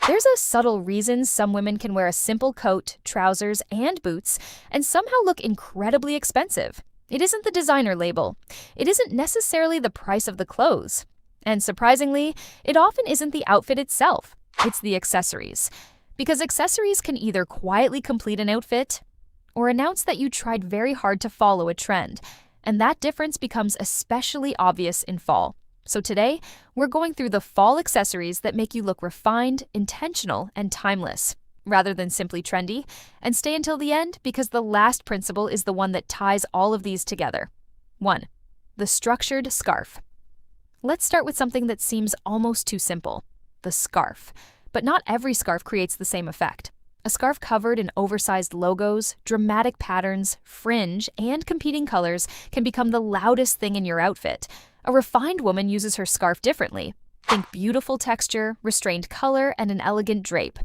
There's a subtle reason some women can wear a simple coat, trousers, and boots and somehow look incredibly expensive. It isn't the designer label. It isn't necessarily the price of the clothes. And surprisingly, it often isn't the outfit itself. It's the accessories. Because accessories can either quietly complete an outfit or announce that you tried very hard to follow a trend. And that difference becomes especially obvious in fall. So today, we're going through the fall accessories that make you look refined, intentional, and timeless, rather than simply trendy. And stay until the end because the last principle is the one that ties all of these together. 1. The structured scarf. Let's start with something that seems almost too simple, the scarf. But not every scarf creates the same effect. A scarf covered in oversized logos, dramatic patterns, fringe, and competing colors can become the loudest thing in your outfit. A refined woman uses her scarf differently. Think beautiful texture, restrained color, and an elegant drape.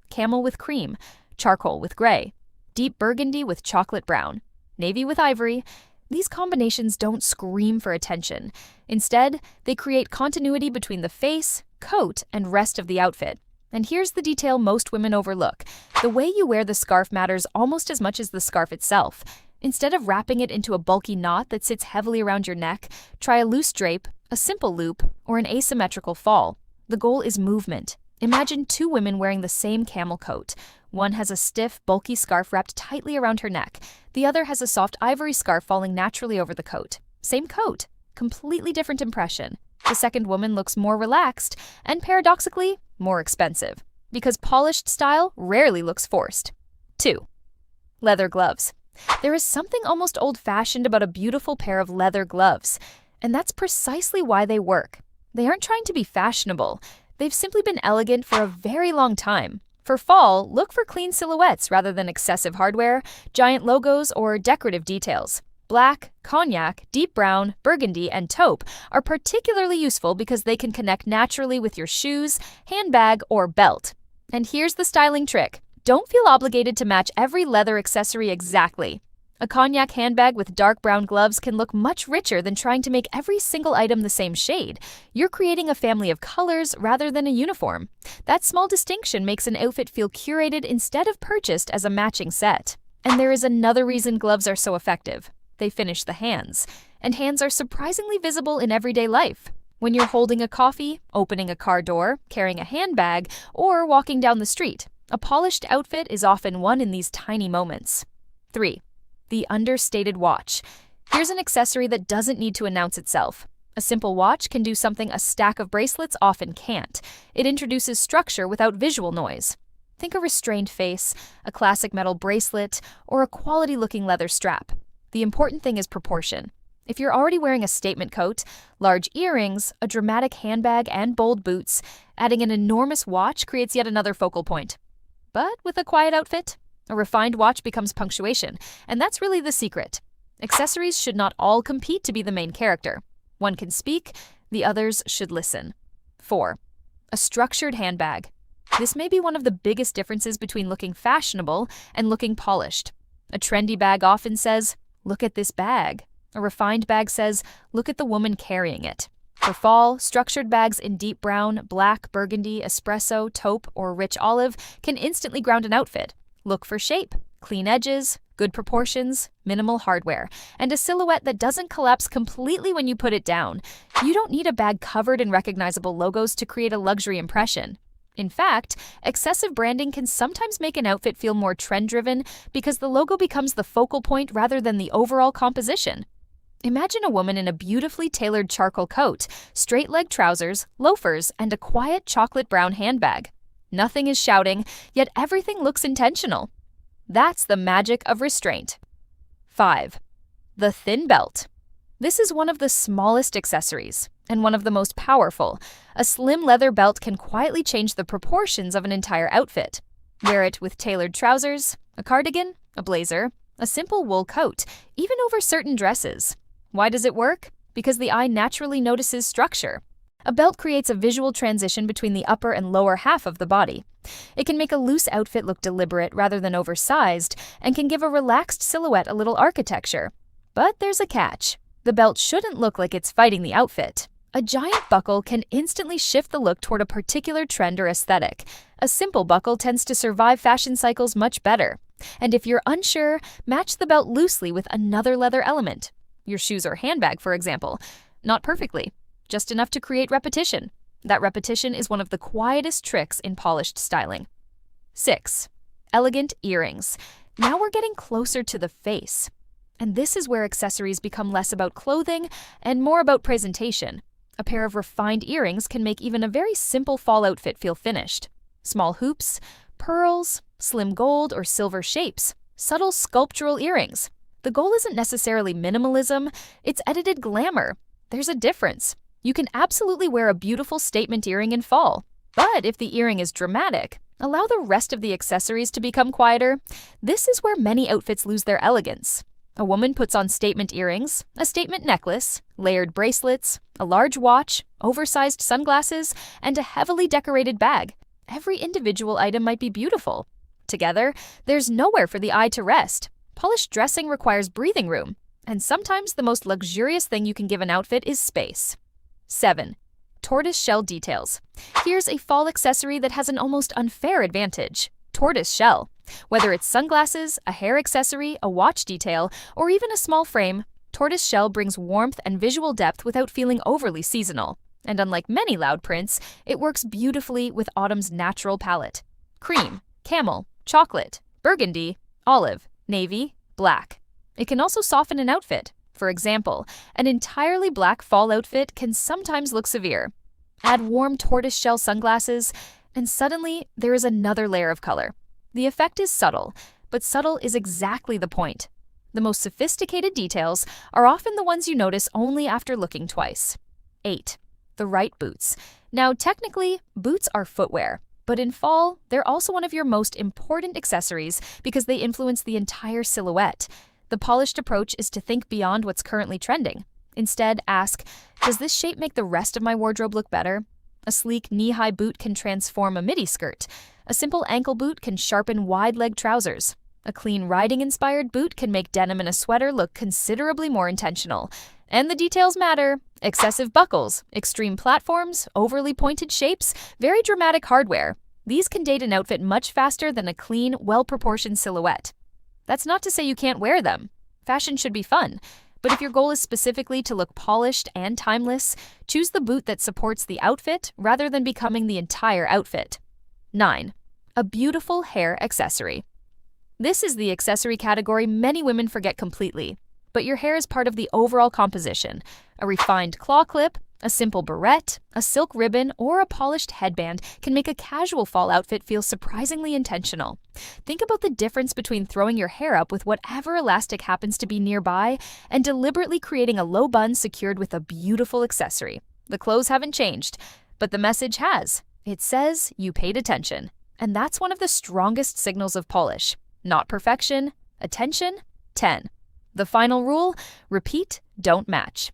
Camel with cream, charcoal with gray, deep burgundy with chocolate brown, navy with ivory. These combinations don't scream for attention. Instead, they create continuity between the face, coat, and rest of the outfit. And here's the detail most women overlook. The way you wear the scarf matters almost as much as the scarf itself. Instead of wrapping it into a bulky knot that sits heavily around your neck, try a loose drape, a simple loop, or an asymmetrical fall. The goal is movement. Imagine two women wearing the same camel coat. One has a stiff, bulky scarf wrapped tightly around her neck. The other has a soft ivory scarf falling naturally over the coat. Same coat, completely different impression. The second woman looks more relaxed and, paradoxically, more expensive, because polished style rarely looks forced. 2. Leather gloves. There is something almost old-fashioned about a beautiful pair of leather gloves, and that's precisely why they work. They aren't trying to be fashionable. They've simply been elegant for a very long time. For fall, look for clean silhouettes rather than excessive hardware, giant logos, or decorative details. Black, cognac, deep brown, burgundy, and taupe are particularly useful because they can connect naturally with your shoes, handbag, or belt. And here's the styling trick. Don't feel obligated to match every leather accessory exactly. A cognac handbag with dark brown gloves can look much richer than trying to make every single item the same shade. You're creating a family of colors rather than a uniform. That small distinction makes an outfit feel curated instead of purchased as a matching set. And there is another reason gloves are so effective. They finish the hands. And hands are surprisingly visible in everyday life. When you're holding a coffee, opening a car door, carrying a handbag, or walking down the street, a polished outfit is often won in these tiny moments. 3. The understated watch. Here's an accessory that doesn't need to announce itself. A simple watch can do something a stack of bracelets often can't. It introduces structure without visual noise. Think a restrained face, a classic metal bracelet, or a quality-looking leather strap. The important thing is proportion. If you're already wearing a statement coat, large earrings, a dramatic handbag, and bold boots, adding an enormous watch creates yet another focal point. But with a quiet outfit, a refined watch becomes punctuation, and that's really the secret. Accessories should not all compete to be the main character. One can speak, the others should listen. 4. A structured handbag. This may be one of the biggest differences between looking fashionable and looking polished. A trendy bag often says, "Look at this bag." A refined bag says, "Look at the woman carrying it." For fall, structured bags in deep brown, black, burgundy, espresso, taupe, or rich olive can instantly ground an outfit. Look for shape, clean edges, good proportions, minimal hardware, and a silhouette that doesn't collapse completely when you put it down. You don't need a bag covered in recognizable logos to create a luxury impression. In fact, excessive branding can sometimes make an outfit feel more trend-driven because the logo becomes the focal point rather than the overall composition. Imagine a woman in a beautifully tailored charcoal coat, straight-leg trousers, loafers, and a quiet chocolate brown handbag. Nothing is shouting, yet everything looks intentional. That's the magic of restraint. 5. The thin belt. This is one of the smallest accessories, and one of the most powerful. A slim leather belt can quietly change the proportions of an entire outfit. Wear it with tailored trousers, a cardigan, a blazer, a simple wool coat, even over certain dresses. Why does it work? Because the eye naturally notices structure. A belt creates a visual transition between the upper and lower half of the body. It can make a loose outfit look deliberate rather than oversized, and can give a relaxed silhouette a little architecture. But there's a catch. The belt shouldn't look like it's fighting the outfit. A giant buckle can instantly shift the look toward a particular trend or aesthetic. A simple buckle tends to survive fashion cycles much better. And if you're unsure, match the belt loosely with another leather element. Your shoes or handbag, for example. Not perfectly, just enough to create repetition. That repetition is one of the quietest tricks in polished styling. 6. Elegant earrings. Now we're getting closer to the face. And this is where accessories become less about clothing and more about presentation. A pair of refined earrings can make even a very simple fall outfit feel finished. Small hoops, pearls, slim gold or silver shapes, subtle sculptural earrings. The goal isn't necessarily minimalism, it's edited glamour. There's a difference. You can absolutely wear a beautiful statement earring in fall. But if the earring is dramatic, allow the rest of the accessories to become quieter. This is where many outfits lose their elegance. A woman puts on statement earrings, a statement necklace, layered bracelets, a large watch, oversized sunglasses, and a heavily decorated bag. Every individual item might be beautiful. Together, there's nowhere for the eye to rest. Polished dressing requires breathing room, and sometimes the most luxurious thing you can give an outfit is space. 7. Tortoise shell details. Here's a fall accessory that has an almost unfair advantage. Tortoise shell. Whether it's sunglasses, a hair accessory, a watch detail, or even a small frame, tortoise shell brings warmth and visual depth without feeling overly seasonal. And unlike many loud prints, it works beautifully with autumn's natural palette. Cream, camel, chocolate, burgundy, olive, navy, black. It can also soften an outfit. For example, an entirely black fall outfit can sometimes look severe. Add warm tortoise shell sunglasses, and suddenly there is another layer of color. The effect is subtle, but subtle is exactly the point. The most sophisticated details are often the ones you notice only after looking twice. 8. The right boots. Now, technically, boots are footwear, but in fall, they're also one of your most important accessories because they influence the entire silhouette. The polished approach is to think beyond what's currently trending. Instead, ask, does this shape make the rest of my wardrobe look better? A sleek knee-high boot can transform a midi skirt. A simple ankle boot can sharpen wide-leg trousers. A clean riding-inspired boot can make denim in a sweater look considerably more intentional. And the details matter. Excessive buckles, extreme platforms, overly pointed shapes, very dramatic hardware. These can date an outfit much faster than a clean, well-proportioned silhouette. That's not to say you can't wear them. Fashion should be fun. But if your goal is specifically to look polished and timeless, choose the boot that supports the outfit rather than becoming the entire outfit. 9. A beautiful hair accessory. This is the accessory category many women forget completely. But your hair is part of the overall composition. A refined claw clip, a simple barrette, a silk ribbon, or a polished headband can make a casual fall outfit feel surprisingly intentional. Think about the difference between throwing your hair up with whatever elastic happens to be nearby and deliberately creating a low bun secured with a beautiful accessory. The clothes haven't changed, but the message has. It says you paid attention. And that's one of the strongest signals of polish. Not perfection, attention, 10. The final rule, repeat, don't match.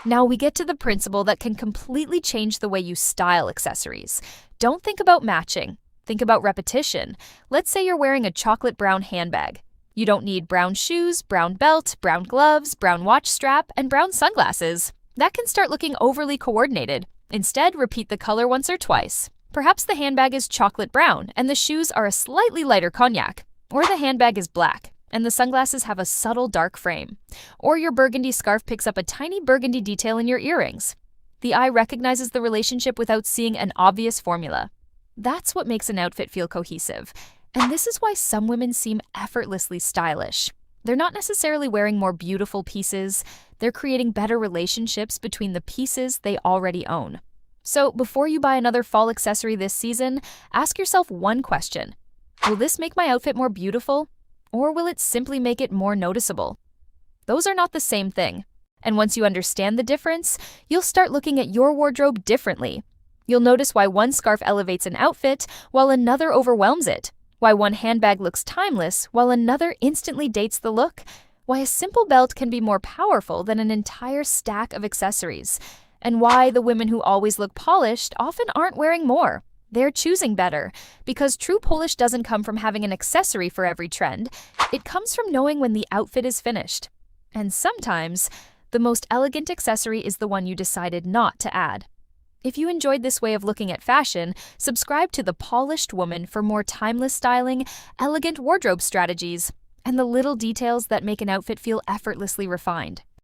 Now we get to the principle that can completely change the way you style accessories. Don't think about matching. Think about repetition. Let's say you're wearing a chocolate brown handbag. You don't need brown shoes, brown belt, brown gloves, brown watch strap, and brown sunglasses. That can start looking overly coordinated. Instead, repeat the color once or twice. Perhaps the handbag is chocolate brown and the shoes are a slightly lighter cognac. Or the handbag is black and the sunglasses have a subtle dark frame. Or your burgundy scarf picks up a tiny burgundy detail in your earrings. The eye recognizes the relationship without seeing an obvious formula. That's what makes an outfit feel cohesive. And this is why some women seem effortlessly stylish. They're not necessarily wearing more beautiful pieces. They're creating better relationships between the pieces they already own. So before you buy another fall accessory this season, ask yourself one question. Will this make my outfit more beautiful? Or will it simply make it more noticeable? Those are not the same thing. And once you understand the difference, you'll start looking at your wardrobe differently. You'll notice why one scarf elevates an outfit while another overwhelms it. Why one handbag looks timeless while another instantly dates the look. Why a simple belt can be more powerful than an entire stack of accessories. And why the women who always look polished often aren't wearing more. They're choosing better, because true polish doesn't come from having an accessory for every trend. It comes from knowing when the outfit is finished. And sometimes, the The most elegant accessory is the one you decided not to add. If you enjoyed this way of looking at fashion, subscribe to The Polished Woman for more timeless styling, elegant wardrobe strategies, and the little details that make an outfit feel effortlessly refined.